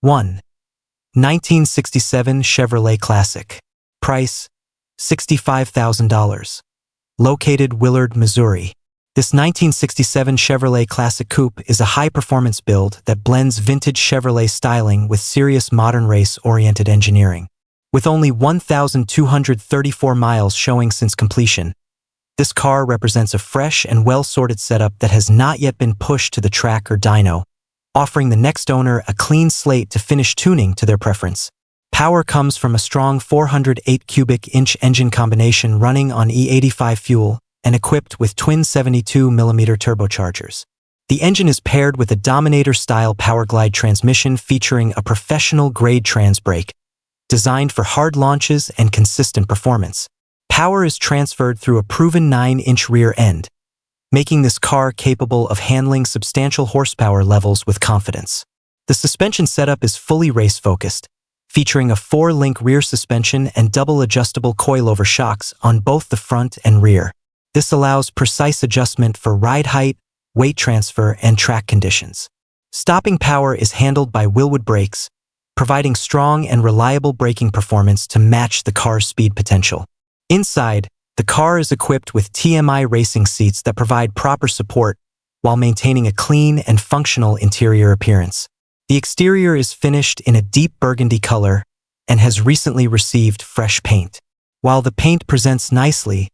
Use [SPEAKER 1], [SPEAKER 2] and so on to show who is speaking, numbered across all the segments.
[SPEAKER 1] 1. 1967 Chevrolet Classic. Price, $65,000. Located Willard, Missouri. This 1967 Chevrolet Classic Coupe is a high-performance build that blends vintage Chevrolet styling with serious modern race-oriented engineering. With only 1,234 miles showing since completion, this car represents a fresh and well-sorted setup that has not yet been pushed to the track or dyno, offering the next owner a clean slate to finish tuning to their preference. Power comes from a strong 408 cubic inch engine combination running on E85 fuel and equipped with twin 72mm turbochargers. The engine is paired with a Dominator-style Powerglide transmission featuring a professional-grade trans brake, designed for hard launches and consistent performance. Power is transferred through a proven 9-inch rear end, making this car capable of handling substantial horsepower levels with confidence. The suspension setup is fully race-focused, featuring a 4-link rear suspension and double adjustable coilover shocks on both the front and rear. This allows precise adjustment for ride height, weight transfer, and track conditions. Stopping power is handled by Willwood brakes, providing strong and reliable braking performance to match the car's speed potential. Inside, the car is equipped with TMI racing seats that provide proper support while maintaining a clean and functional interior appearance. The exterior is finished in a deep burgundy color and has recently received fresh paint. While the paint presents nicely,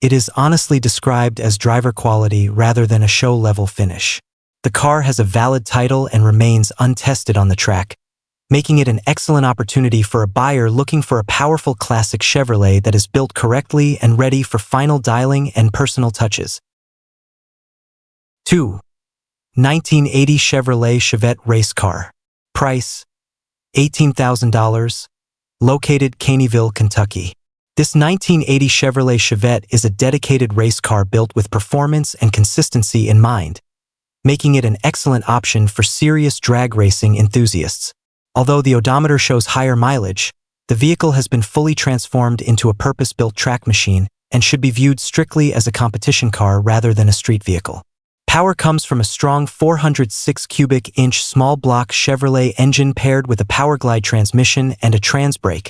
[SPEAKER 1] it is honestly described as driver quality rather than a show-level finish. The car has a valid title and remains untested on the track, making it an excellent opportunity for a buyer looking for a powerful classic Chevrolet that is built correctly and ready for final dialing and personal touches. 2. 1980 Chevrolet Chevette Race Car. Price, $18,000. Located Caneyville, Kentucky. This 1980 Chevrolet Chevette is a dedicated race car built with performance and consistency in mind, making it an excellent option for serious drag racing enthusiasts. Although the odometer shows higher mileage, the vehicle has been fully transformed into a purpose-built track machine and should be viewed strictly as a competition car rather than a street vehicle. Power comes from a strong 406 cubic inch small block Chevrolet engine paired with a Powerglide transmission and a trans brake,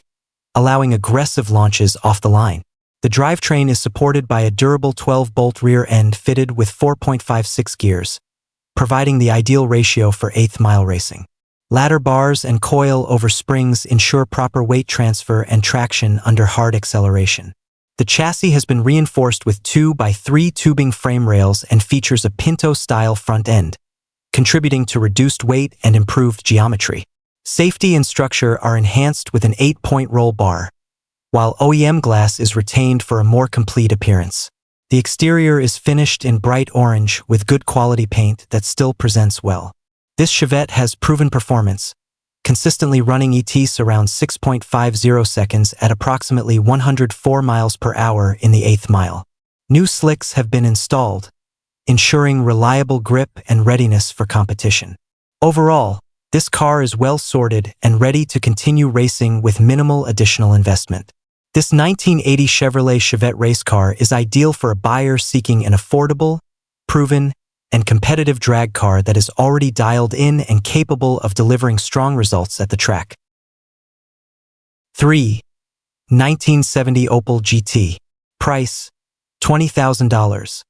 [SPEAKER 1] allowing aggressive launches off the line. The drivetrain is supported by a durable 12-bolt rear end fitted with 4.56 gears, providing the ideal ratio for eighth-mile racing. Ladder bars and coil-over springs ensure proper weight transfer and traction under hard acceleration. The chassis has been reinforced with 2x3 tubing frame rails and features a Pinto-style front end, contributing to reduced weight and improved geometry. Safety and structure are enhanced with an 8-point roll bar, while OEM glass is retained for a more complete appearance. The exterior is finished in bright orange with good quality paint that still presents well. This Chevette has proven performance, consistently running ETs around 6.50 seconds at approximately 104 miles per hour in the 8th mile. New slicks have been installed, ensuring reliable grip and readiness for competition. Overall, this car is well sorted and ready to continue racing with minimal additional investment. This 1980 Chevrolet Chevette race car is ideal for a buyer seeking an affordable, proven, and competitive drag car that is already dialed in and capable of delivering strong results at the track. 3. 1970 Opel GT. Price, $20,000.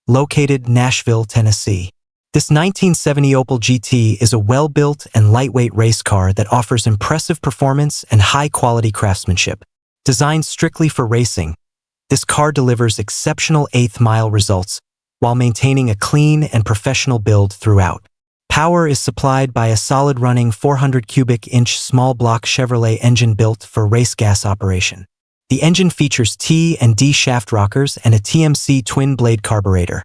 [SPEAKER 1] Located Nashville, Tennessee. This 1970 Opel GT is a well-built and lightweight race car that offers impressive performance and high-quality craftsmanship. Designed strictly for racing, this car delivers exceptional eighth-mile results while maintaining a clean and professional build throughout. Power is supplied by a solid-running 400 cubic inch small-block Chevrolet engine built for race gas operation. The engine features T and D shaft rockers and a TMC twin-blade carburetor,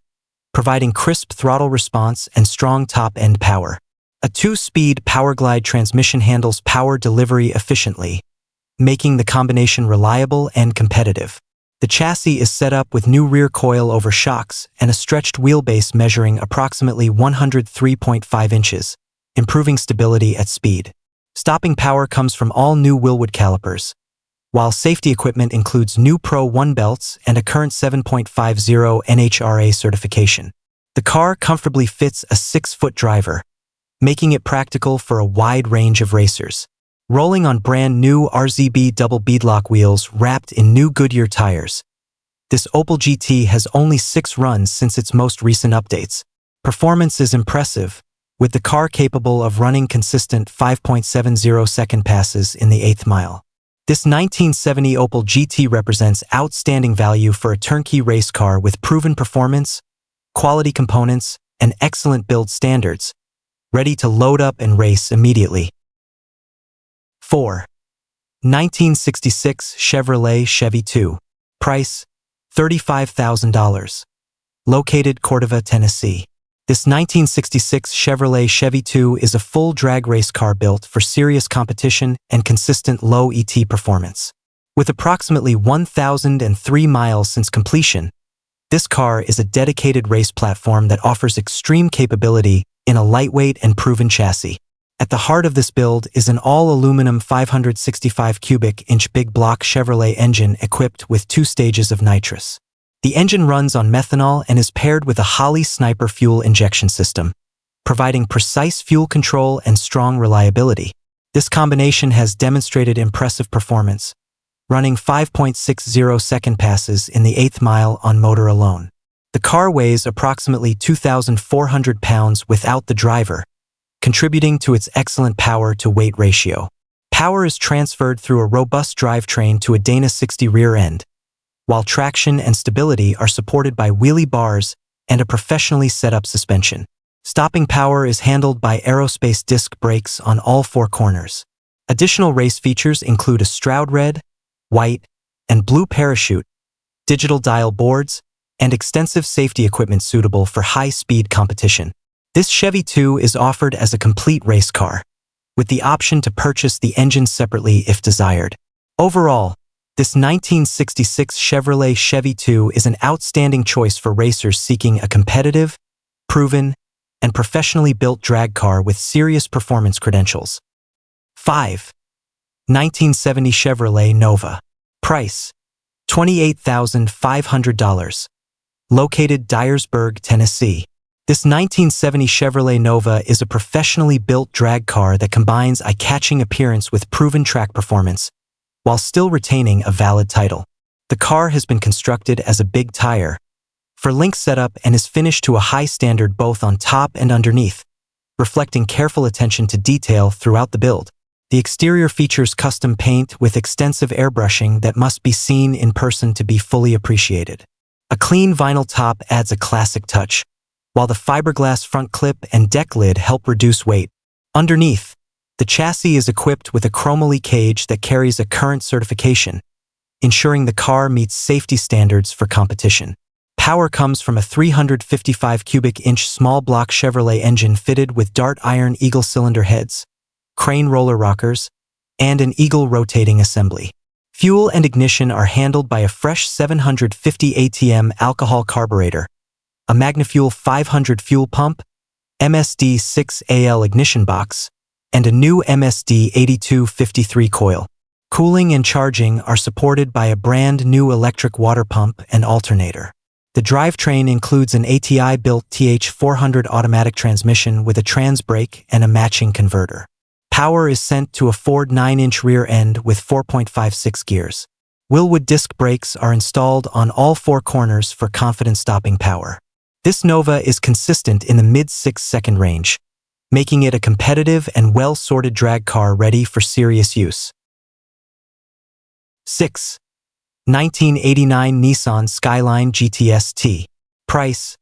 [SPEAKER 1] providing crisp throttle response and strong top-end power. A 2-speed Powerglide transmission handles power delivery efficiently, making the combination reliable and competitive. The chassis is set up with new rear coil-over shocks and a stretched wheelbase measuring approximately 103.5 inches, improving stability at speed. Stopping power comes from all new Willwood calipers, while safety equipment includes new Pro 1 belts and a current 7.50 NHRA certification. The car comfortably fits a 6-foot driver, making it practical for a wide range of racers. Rolling on brand new RZB double beadlock wheels wrapped in new Goodyear tires, this Opel GT has only 6 runs since its most recent updates. Performance is impressive, with the car capable of running consistent 5.70-second passes in the 8th mile. This 1970 Opel GT represents outstanding value for a turnkey race car with proven performance, quality components, and excellent build standards, ready to load up and race immediately. 4. 1966 Chevrolet Chevy II. Price, $35,000. Located Cordova, Tennessee. This 1966 Chevrolet Chevy II is a full drag race car built for serious competition and consistent low ET performance. With approximately 1,003 miles since completion, this car is a dedicated race platform that offers extreme capability in a lightweight and proven chassis. At the heart of this build is an all-aluminum 565 cubic inch big block Chevrolet engine equipped with 2 stages of nitrous. The engine runs on methanol and is paired with a Holley Sniper fuel injection system, providing precise fuel control and strong reliability. This combination has demonstrated impressive performance, running 5.60-second passes in the 8th mile on motor alone. The car weighs approximately 2,400 pounds without the driver, contributing to its excellent power-to-weight ratio. Power is transferred through a robust drivetrain to a Dana 60 rear end, while traction and stability are supported by wheelie bars and a professionally set-up suspension. Stopping power is handled by aerospace disc brakes on all 4 corners. Additional race features include a Stroud red, white, and blue parachute, digital dial boards, and extensive safety equipment suitable for high-speed competition. This Chevy II is offered as a complete race car, with the option to purchase the engine separately if desired. Overall, this 1966 Chevrolet Chevy II is an outstanding choice for racers seeking a competitive, proven, and professionally built drag car with serious performance credentials. 5. 1970 Chevrolet Nova. Price, $28,500. Located Dyersburg, Tennessee. This 1970 Chevrolet Nova is a professionally built drag car that combines eye-catching appearance with proven track performance, while still retaining a valid title. The car has been constructed as a big tire for link setup and is finished to a high standard both on top and underneath, reflecting careful attention to detail throughout the build. The exterior features custom paint with extensive airbrushing that must be seen in person to be fully appreciated. A clean vinyl top adds a classic touch, while the fiberglass front clip and deck lid help reduce weight. Underneath, the chassis is equipped with a chromoly cage that carries a current certification, ensuring the car meets safety standards for competition. Power comes from a 355 cubic inch small block Chevrolet engine fitted with Dart iron Eagle cylinder heads, crane roller rockers, and an Eagle rotating assembly. Fuel and ignition are handled by a fresh 750 ATM alcohol carburetor, a MagnaFuel 500 fuel pump, MSD 6AL ignition box, and a new MSD 8253 coil. Cooling and charging are supported by a brand new electric water pump and alternator. The drivetrain includes an ATI-built TH400 automatic transmission with a trans brake and a matching converter. Power is sent to a Ford 9-inch rear end with 4.56 gears. Willwood disc brakes are installed on all 4 corners for confident stopping power. This Nova is consistent in the mid-6-second range, making it a competitive and well-sorted drag car ready for serious use. 6. 1989 Nissan Skyline GTST. Price,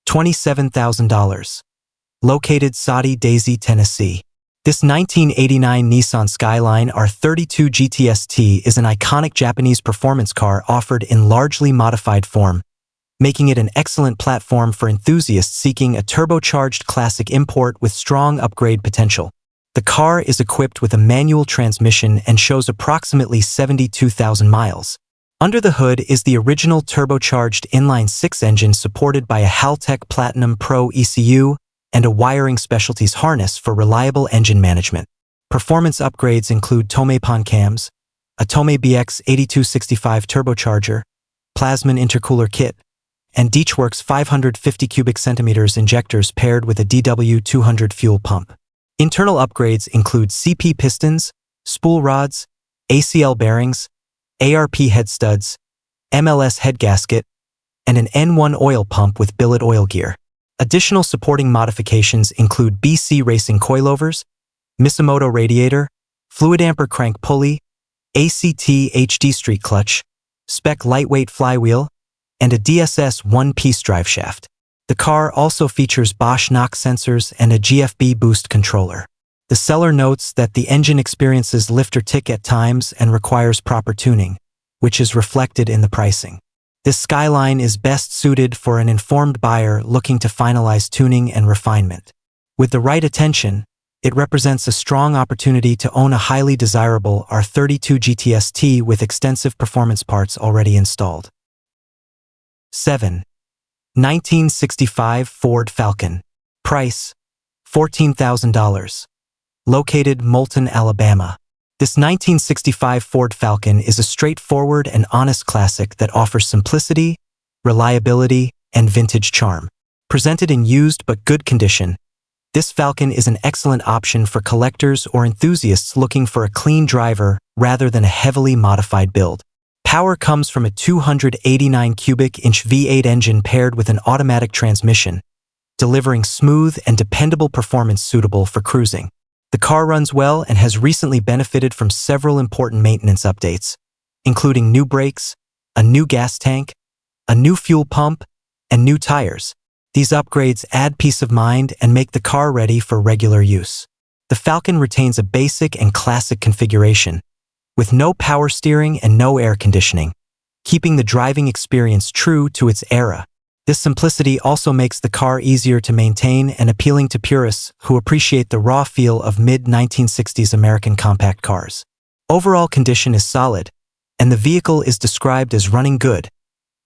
[SPEAKER 1] $27,000. Located Soddy Daisy, Tennessee. This 1989 Nissan Skyline R32 GTST is an iconic Japanese performance car offered in largely modified form, making it an excellent platform for enthusiasts seeking a turbocharged classic import with strong upgrade potential. The car is equipped with a manual transmission and shows approximately 72,000 miles. Under the hood is the original turbocharged inline-6 engine supported by a Haltech Platinum Pro ECU and a wiring specialties harness for reliable engine management. Performance upgrades include Tomei Pon cams, a Tomei BX 8265 turbocharger, Plasman intercooler kit, and Deechworks 550 cubic centimeters injectors paired with a DW200 fuel pump. Internal upgrades include CP pistons, spool rods, ACL bearings, ARP head studs, MLS head gasket, and an N1 oil pump with billet oil gear. Additional supporting modifications include BC racing coilovers, Misimoto radiator, fluid damper crank pulley, ACT HD street clutch, spec lightweight flywheel, and a DSS one-piece drive shaft. The car also features Bosch knock sensors and a GFB boost controller. The seller notes that the engine experiences lift or tick at times and requires proper tuning, which is reflected in the pricing. This Skyline is best suited for an informed buyer looking to finalize tuning and refinement. With the right attention, it represents a strong opportunity to own a highly desirable R32 GTST with extensive performance parts already installed. 7. 1965 Ford Falcon. Price: $14,000. Located Moulton, Alabama. This 1965 Ford Falcon is a straightforward and honest classic that offers simplicity, reliability, and vintage charm. Presented in used but good condition, this Falcon is an excellent option for collectors or enthusiasts looking for a clean driver rather than a heavily modified build. Power comes from a 289 cubic inch V8 engine paired with an automatic transmission, delivering smooth and dependable performance suitable for cruising. The car runs well and has recently benefited from several important maintenance updates, including new brakes, a new gas tank, a new fuel pump, and new tires. These upgrades add peace of mind and make the car ready for regular use. The Falcon retains a basic and classic configuration, with no power steering and no air conditioning, keeping the driving experience true to its era. This simplicity also makes the car easier to maintain and appealing to purists who appreciate the raw feel of mid-1960s American compact cars. Overall condition is solid, and the vehicle is described as running good,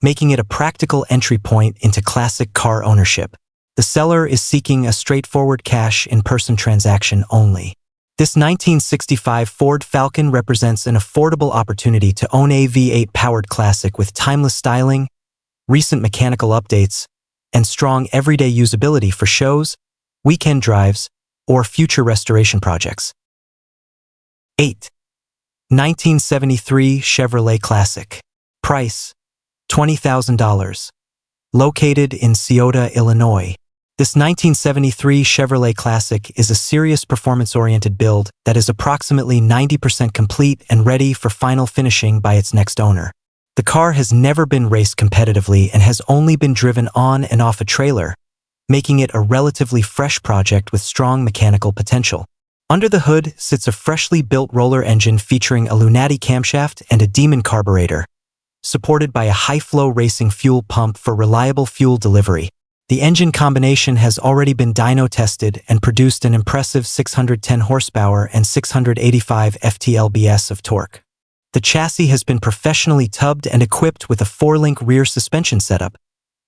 [SPEAKER 1] making it a practical entry point into classic car ownership. The seller is seeking a straightforward cash-in-person transaction only. This 1965 Ford Falcon represents an affordable opportunity to own a V8-powered classic with timeless styling, recent mechanical updates, and strong everyday usability for shows, weekend drives, or future restoration projects. 8. 1973 Chevrolet Classic. Price: $20,000. Located in Scioto, Illinois. This 1973 Chevrolet Classic is a serious performance-oriented build that is approximately 90% complete and ready for final finishing by its next owner. The car has never been raced competitively and has only been driven on and off a trailer, making it a relatively fresh project with strong mechanical potential. Under the hood sits a freshly built roller engine featuring a Lunati camshaft and a Demon carburetor, supported by a high-flow racing fuel pump for reliable fuel delivery. The engine combination has already been dyno tested and produced an impressive 610 horsepower and 685 ft-lbs of torque. The chassis has been professionally tubbed and equipped with a 4-link rear suspension setup,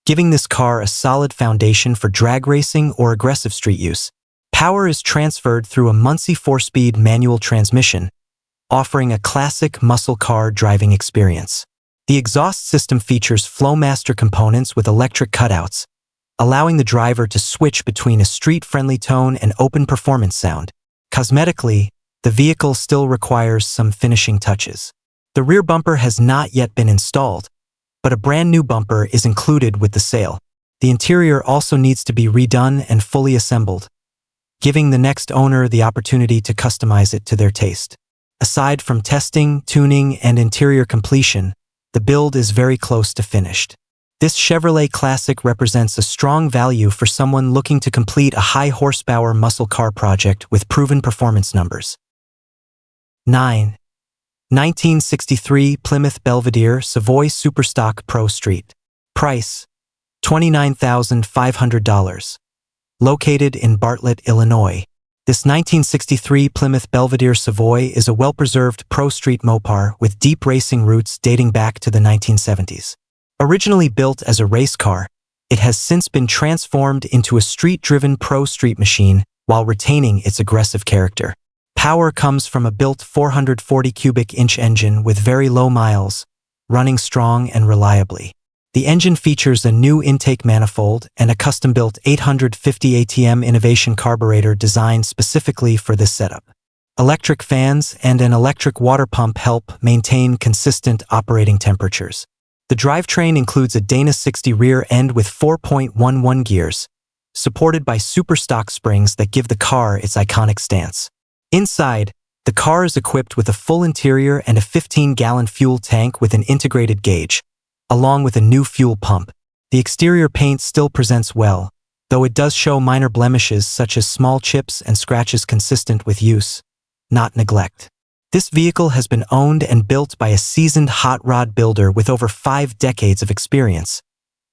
[SPEAKER 1] giving this car a solid foundation for drag racing or aggressive street use. Power is transferred through a Muncie 4-speed manual transmission, offering a classic muscle car driving experience. The exhaust system features Flowmaster components with electric cutouts, allowing the driver to switch between a street-friendly tone and open performance sound. Cosmetically, the vehicle still requires some finishing touches. The rear bumper has not yet been installed, but a brand new bumper is included with the sale. The interior also needs to be redone and fully assembled, giving the next owner the opportunity to customize it to their taste. Aside from testing, tuning, and interior completion, the build is very close to finished. This Chevrolet Classic represents a strong value for someone looking to complete a high-horsepower muscle car project with proven performance numbers. 9. 1963 Plymouth Belvedere Savoy Superstock Pro Street. Price: $29,500. Located in Bartlett, Illinois. This 1963 Plymouth Belvedere Savoy is a well-preserved Pro Street Mopar with deep racing roots dating back to the 1970s. Originally built as a race car, it has since been transformed into a street-driven Pro Street machine while retaining its aggressive character. Power comes from a built 440 cubic inch engine with very low miles, running strong and reliably. The engine features a new intake manifold and a custom-built 850 ATM innovation carburetor designed specifically for this setup. Electric fans and an electric water pump help maintain consistent operating temperatures. The drivetrain includes a Dana 60 rear end with 4.11 gears, supported by super stock springs that give the car its iconic stance. Inside, the car is equipped with a full interior and a 15-gallon fuel tank with an integrated gauge, along with a new fuel pump. The exterior paint still presents well, though it does show minor blemishes such as small chips and scratches consistent with use, not neglect. This vehicle has been owned and built by a seasoned hot rod builder with over 5 decades of experience,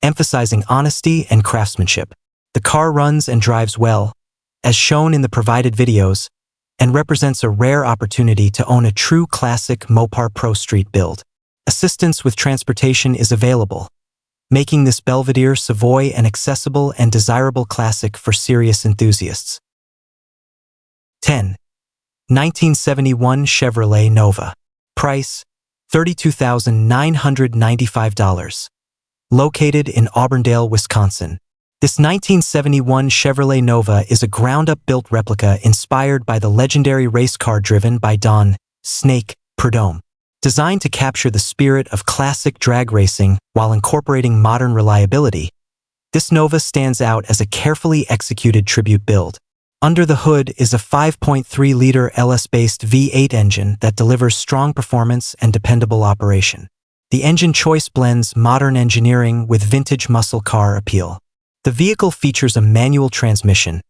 [SPEAKER 1] emphasizing honesty and craftsmanship. The car runs and drives well, as shown in the provided videos, and represents a rare opportunity to own a true classic Mopar Pro Street build. Assistance with transportation is available, making this Belvedere Savoy an accessible and desirable classic for serious enthusiasts. 10. 1971 Chevrolet Nova. Price, $32,995. Located in Auburndale, Wisconsin. This 1971 Chevrolet Nova is a ground-up built replica inspired by the legendary race car driven by Don "Snake" Prudhomme. Designed to capture the spirit of classic drag racing while incorporating modern reliability, this Nova stands out as a carefully executed tribute build. Under the hood is a 5.3-liter LS-based V8 engine that delivers strong performance and dependable operation. The engine choice blends modern engineering with vintage muscle car appeal. The vehicle features a manual transmission,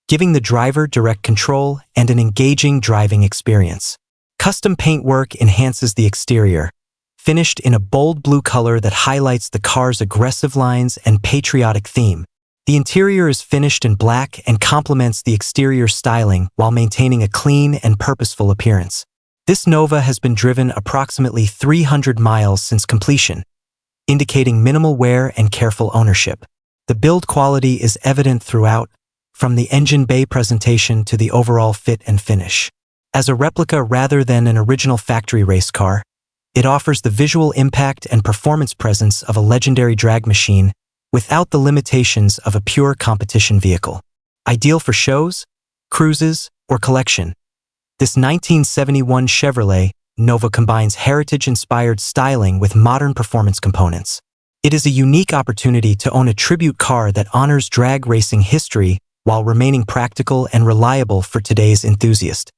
[SPEAKER 1] giving the driver direct control and an engaging driving experience. Custom paintwork enhances the exterior, finished in a bold blue color that highlights the car's aggressive lines and patriotic theme. The interior is finished in black and complements the exterior styling while maintaining a clean and purposeful appearance. This Nova has been driven approximately 300 miles since completion, indicating minimal wear and careful ownership. The build quality is evident throughout, from the engine bay presentation to the overall fit and finish. As a replica rather than an original factory race car, it offers the visual impact and performance presence of a legendary drag machine without the limitations of a pure competition vehicle. Ideal for shows, cruises, or collection, this 1971 Chevrolet Nova combines heritage-inspired styling with modern performance components. It is a unique opportunity to own a tribute car that honors drag racing history while remaining practical and reliable for today's enthusiast.